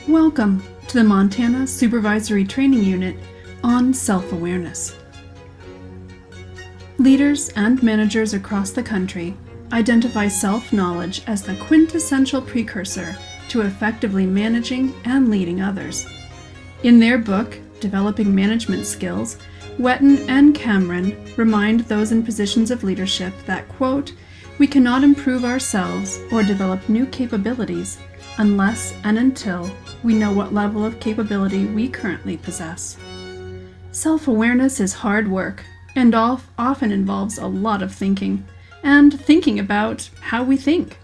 Welcome to the Montana Supervisory Training Unit on Self-Awareness. Leaders and managers across the country identify self-knowledge as the quintessential precursor to effectively managing and leading others. In their book, Developing Management Skills, Wetton and Cameron remind those in positions of leadership that, quote, "We cannot improve ourselves or develop new capabilities unless and until we know what level of capability we currently possess." Self-awareness is hard work and often involves a lot of thinking, and thinking about how we think.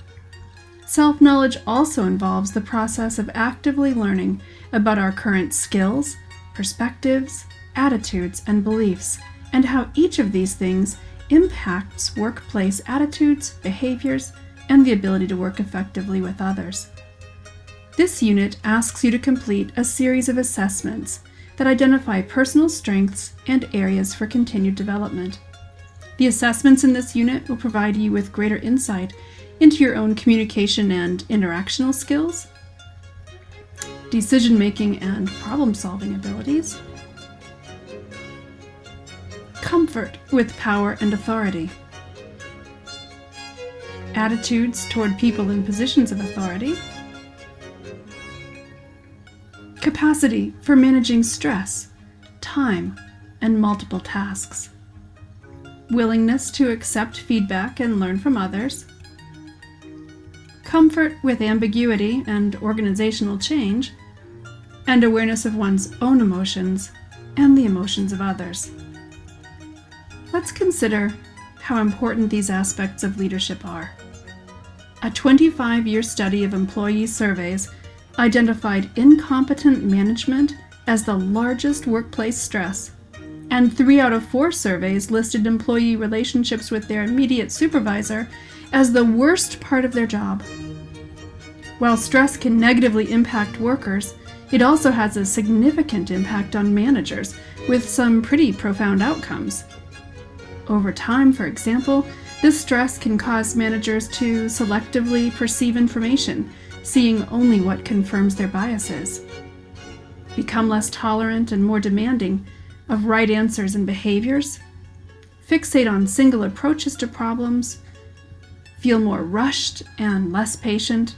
Self-knowledge also involves the process of actively learning about our current skills, perspectives, attitudes, and beliefs, and how each of these things impacts workplace attitudes, behaviors, and the ability to work effectively with others. This unit asks you to complete a series of assessments that identify personal strengths and areas for continued development. The assessments in this unit will provide you with greater insight into your own communication and interactional skills, decision-making and problem-solving abilities, comfort with power and authority, attitudes toward people in positions of authority, capacity for managing stress, time, and multiple tasks, willingness to accept feedback and learn from others, comfort with ambiguity and organizational change, and awareness of one's own emotions and the emotions of others. Let's consider how important these aspects of leadership are. A 25-year study of employee surveys identified incompetent management as the largest workplace stress, and 3 out of 4 surveys listed employee relationships with their immediate supervisor as the worst part of their job. While stress can negatively impact workers, it also has a significant impact on managers, with some pretty profound outcomes. Over time, for example, this stress can cause managers to selectively perceive information, seeing only what confirms their biases, become less tolerant and more demanding of right answers and behaviors, fixate on single approaches to problems, feel more rushed and less patient,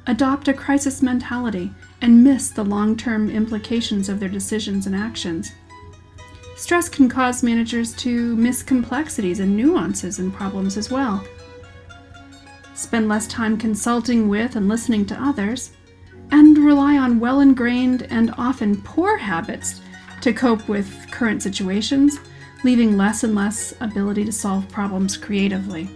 adopt a crisis mentality, and miss the long-term implications of their decisions and actions. Stress can cause managers to miss complexities and nuances in problems as well, spend less time consulting with and listening to others, and rely on well-ingrained and often poor habits to cope with current situations, leaving less and less ability to solve problems creatively.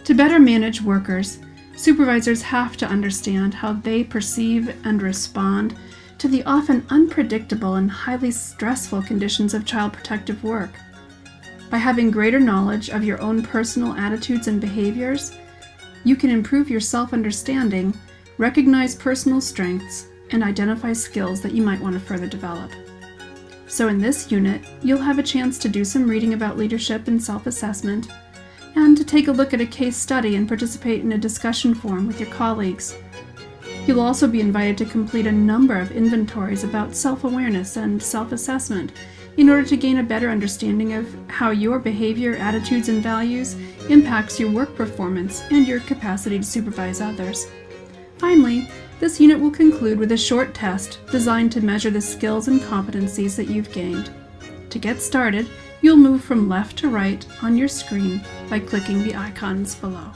To better manage workers, supervisors have to understand how they perceive and respond to the often unpredictable and highly stressful conditions of child protective work. By having greater knowledge of your own personal attitudes and behaviors, you can improve your self-understanding, recognize personal strengths, and identify skills that you might want to further develop. So in this unit, you'll have a chance to do some reading about leadership and self-assessment, and to take a look at a case study and participate in a discussion forum with your colleagues. You'll also be invited to complete a number of inventories about self-awareness and self-assessment in order to gain a better understanding of how your behavior, attitudes, and values impacts your work performance and your capacity to supervise others. Finally, this unit will conclude with a short test designed to measure the skills and competencies that you've gained. To get started, you'll move from left to right on your screen by clicking the icons below.